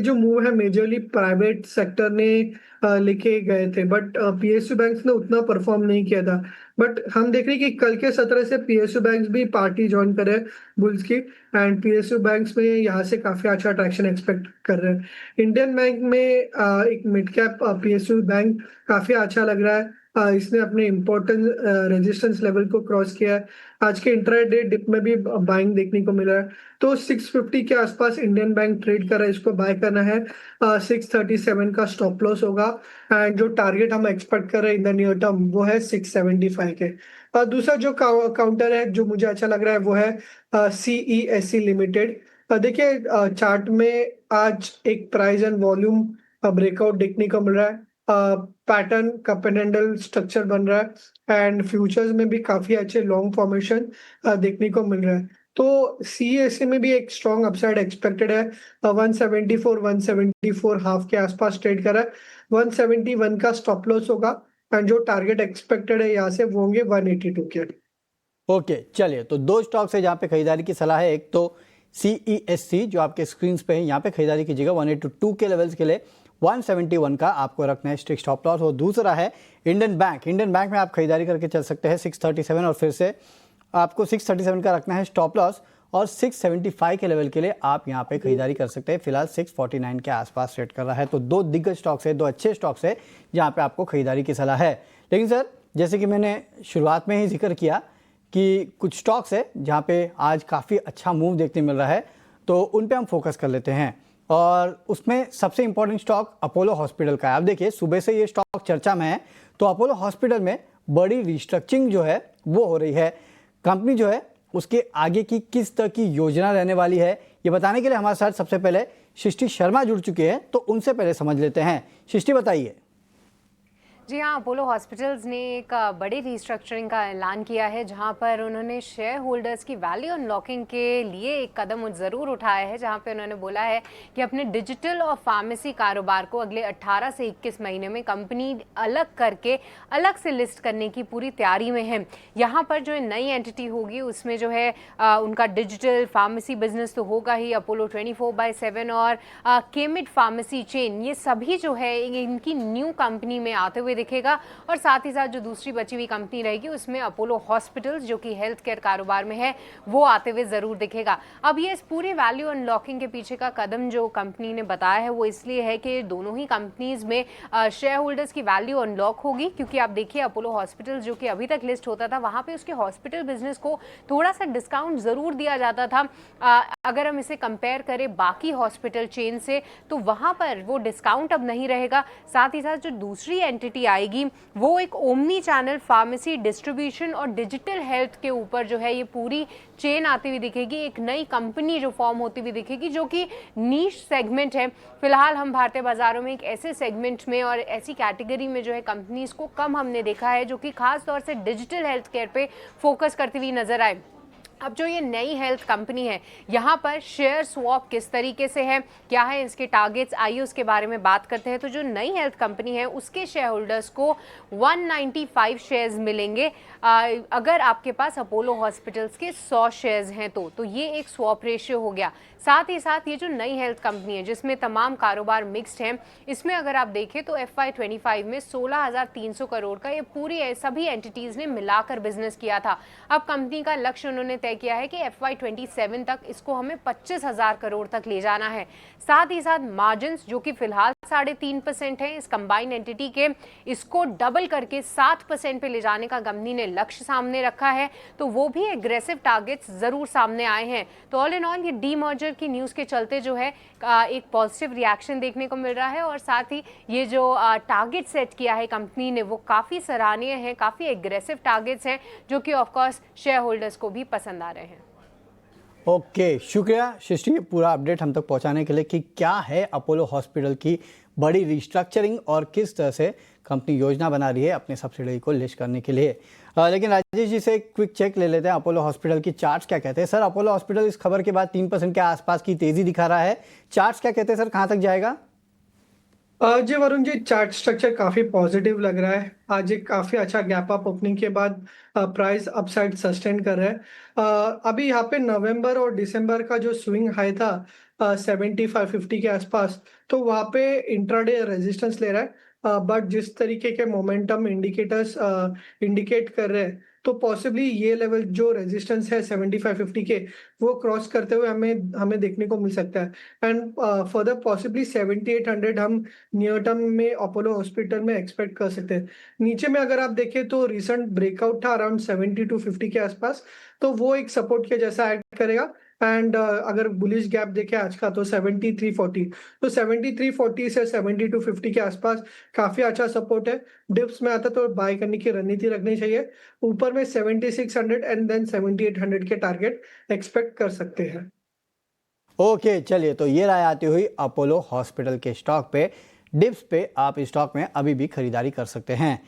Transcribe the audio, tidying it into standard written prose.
जो मूव है majorly private sector ने लेके गए थे, बट पीएसयू बैंक्स ने उतना परफॉर्म नहीं किया था। बट हम देख रहे हैं कि कल के सत्र से पीएसयू बैंक्स भी पार्टी ज्वाइन कर रहे हैं बुल्स की। एंड पीएसयू बैंक्स में यहाँ से काफी अच्छा ट्रैक्शन एक्सपेक्ट कर रहे हैं। इंडियन बैंक में एक मिड कैप पीएसयू बैंक काफी अच्छा लग रहा है। इसने अपने इम्पोर्टेंट रेजिस्टेंस लेवल को क्रॉस किया है। आज के इंट्राडे डिप में भी बाइंग देखने को मिला है। तो 650 के आसपास इंडियन बैंक ट्रेड कर रहा है, इसको बाय करना है। 637 का स्टॉप लॉस होगा। एंड जो टारगेट हम एक्सपेक्ट कर रहे हैं इन द नियर टर्म वो है 675 के। दूसरा जो काउंटर है जो मुझे अच्छा लग रहा है वो है सीईएससी लिमिटेड। देखिए चार्ट में आज एक प्राइस एंड वॉल्यूम ब्रेकआउट देखने को मिल रहा है। पैटर्न का पेंडेंटल स्ट्रक्चर बन रहा है एंड फ्यूचर्स में भी काफी अच्छे लॉन्ग फॉर्मेशन देखने को मिल रहा है। तो सीएसए में भी एक स्ट्रॉन्ग अपसाइड एक्सपेक्टेड है। 174 174 हाफ के आसपास ट्रेड करा है। 171 का स्टॉप लॉस होगा एंड जो टारगेट एक्सपेक्टेड है यहाँ से वो होंगे 182 के। ओके, चलिए, तो दो स्टॉक्स है जहां पे खरीदारी की सलाह है। एक तो सीईएससी जो आपके स्क्रीन पे है, यहाँ पे खरीदारी कीजिएगा 182 के लेवल्स के लिए। 171 का आपको रखना है स्ट्रिक्ट स्टॉप लॉस। और दूसरा है इंडियन बैंक। इंडियन बैंक में आप खरीदारी करके चल सकते हैं 637, और फिर से आपको 637 का रखना है स्टॉप लॉस। और 675 के लेवल के लिए आप यहाँ पे खरीदारी कर सकते हैं। फिलहाल 649 के आसपास ट्रेड कर रहा है। तो दो दिग्गज स्टॉक्स है, दो अच्छे स्टॉक्स है जहाँ पे आपको खरीदारी की सलाह है। लेकिन सर, जैसे कि मैंने शुरुआत में ही जिक्र किया कि कुछ स्टॉक्स है जहाँ पे आज काफ़ी अच्छा मूव देखने मिल रहा है, तो उन पे हम फोकस कर लेते हैं। और उसमें सबसे इंपॉर्टेंट स्टॉक अपोलो हॉस्पिटल का है। आप देखिए, सुबह से ये स्टॉक चर्चा में है। तो अपोलो हॉस्पिटल में बड़ी रिस्ट्रक्चरिंग जो है वो हो रही है। कंपनी जो है उसके आगे की किस तरह की योजना रहने वाली है, ये बताने के लिए हमारे साथ सबसे पहले सृष्टि शर्मा जुड़ चुके हैं। तो उनसे पहले समझ लेते हैं। सृष्टि, बताइए। जी हाँ, अपोलो हॉस्पिटल्स ने एक बड़ी रीस्ट्रक्चरिंग का ऐलान किया है, जहां पर उन्होंने शेयर होल्डर्स की वैल्यू अनलॉकिंग के लिए एक कदम ज़रूर उठाया है, जहां पे उन्होंने बोला है कि अपने डिजिटल और फार्मेसी कारोबार को अगले 18 से 21 महीने में कंपनी अलग करके अलग से लिस्ट करने की पूरी तैयारी में है। यहाँ पर जो नई एंटिटी होगी उसमें जो है उनका डिजिटल फार्मेसी बिजनेस तो होगा ही, अपोलो 24/7 और केमिड फार्मेसी चेन, ये सभी जो है इनकी न्यू कंपनी में आते हुए दिखेगा। और साथ ही साथ जो दूसरी बची हुई कंपनी रहेगी उसमें अपोलो हॉस्पिटल्स जो कि हेल्थ केयर कारोबार में है वो आते हुए जरूर दिखेगा। अब ये इस पूरे वैल्यू अनलॉकिंग के पीछे का कदम जो कंपनी ने बताया है वो इसलिए है कि दोनों ही कंपनीज में शेयर होल्डर्स की वैल्यू अनलॉक होगी। क्योंकि आप देखिए, अपोलो हॉस्पिटल्स जो कि अभी तक लिस्ट होता था वहां पे उसके हॉस्पिटल बिजनेस को थोड़ा सा डिस्काउंट जरूर दिया जाता था। अगर हम इसे कंपेयर करें बाकी हॉस्पिटल चेन से, तो वहां पर वो डिस्काउंट अब नहीं रहेगा। साथ ही साथ जो दूसरी एंटिटी आएगी वो एक ओमनी चैनल फार्मेसी डिस्ट्रीब्यूशन और डिजिटल हेल्थ के ऊपर जो है ये पूरी चेन आती हुई दिखेगी। एक नई कंपनी जो फॉर्म होती हुई दिखेगी जो कि नीश सेगमेंट है। फिलहाल हम भारतीय बाजारों में एक ऐसे सेगमेंट में और ऐसी कैटेगरी में जो है कंपनीज को कम हमने देखा है जो कि खास तौर से डिजिटल हेल्थ केयर पे फोकस करती हुई नजर आए। अब जो ये नई हेल्थ कंपनी है, यहाँ पर शेयर स्वैप किस तरीके से है, क्या है इसके टारगेट्स, आइए उसके बारे में बात करते हैं। तो जो नई हेल्थ कंपनी है उसके शेयर होल्डर्स को 195 शेयर्स मिलेंगे अगर आपके पास अपोलो हॉस्पिटल्स के 100 शेयर्स हैं तो ये एक स्वैप रेशियो हो गया। साथ ही साथ ये जो नई हेल्थ कंपनी है जिसमें तमाम कारोबार मिक्स्ड हैं, इसमें अगर आप देखें तो FY25 में 16,300 करोड़ का ये पूरी सभी एंटिटीज ने मिलाकर बिजनेस किया था। अब कंपनी का लक्ष्य उन्होंने तय किया है कि FY27 तक इसको हमें 25,000 करोड़ तक ले जाना है। साथ ही साथ मार्जिन जो कि फिलहाल 3.5% है इस कंबाइंड एंटिटी के, इसको डबल करके 7% पे ले जाने का कंपनी ने लक्ष्य सामने रखा है। तो वो भी एग्रेसिव टारगेट्स जरूर सामने आए हैं। तो ऑल इन ऑल ये डीमर्जर की न्यूज के चलते जो है एक पॉजिटिव रिएक्शन देखने को मिल रहा है। और साथ ही ये जो टारगेट सेट किया है कंपनी ने वो काफी सराहनीय है, काफी एग्रेसिव टारगेट्स हैं जो कि ऑफकोर्स शेयर होल्डर्स को भी पसंद आ रहे हैं। ओके, शुक्रिया सृष्टि पूरा अपडेट हम तक पहुंचाने के लिए कि क्या है अपोलो हॉस्पिटल की बड़ी रिस्ट्रक्चरिंग और किस तरह से कंपनी योजना बना रही है अपने सब्सिडरी को लिस्ट करने के लिए। लेकिन राजेश जी से क्विक चेक ले लेते हैं, अपोलो हॉस्पिटल की चार्ट्स क्या कहते हैं। सर, अपोलो हॉस्पिटल इस खबर के बाद 3% के आसपास की तेजी दिखा रहा है। चार्ट्स क्या कहते हैं सर, कहाँ तक जाएगा? जी वरुण जी, चार्ट स्ट्रक्चर काफी पॉजिटिव लग रहा है। आज एक काफी अच्छा गैप अप ओपनिंग के बाद प्राइस अपसाइड सस्टेन कर रहा है। अभी यहाँ पे नवंबर और दिसंबर का जो स्विंग हाई था 75-50 के आसपास, तो वहाँ पे इंट्राडे रेजिस्टेंस ले रहा है, बट जिस तरीके के मोमेंटम इंडिकेटर्स इंडिकेट कर रहे हैं, तो पॉसिबली ये लेवल जो रेजिस्टेंस है 75-50 के, वो क्रॉस करते हुए हमें हमें देखने को मिल सकता है। एंड फर्दर पॉसिबली 7800 हम नियर टर्म में अपोलो हॉस्पिटल में एक्सपेक्ट कर सकते हैं। नीचे में अगर आप देखें तो रिसेंट ब्रेकआउट था अराउंड 70-50 के आसपास, तो वो एक सपोर्ट के जैसा एक्ट करेगा। एंड अगर बुलिश गैप देखें आज का तो 7340, तो 7340 से 7250 के आसपास काफी अच्छा सपोर्ट है। डिप्स में आता तो बाय करने की रणनीति रखनी चाहिए। ऊपर में 7600 एंड देन 7800 के टारगेट एक्सपेक्ट कर सकते हैं। ओके, चलिए, तो ये राय आती हुई अपोलो हॉस्पिटल के स्टॉक पे। डिप्स पे आप इस स्टॉक में अभी भी खरीदारी कर सकते हैं।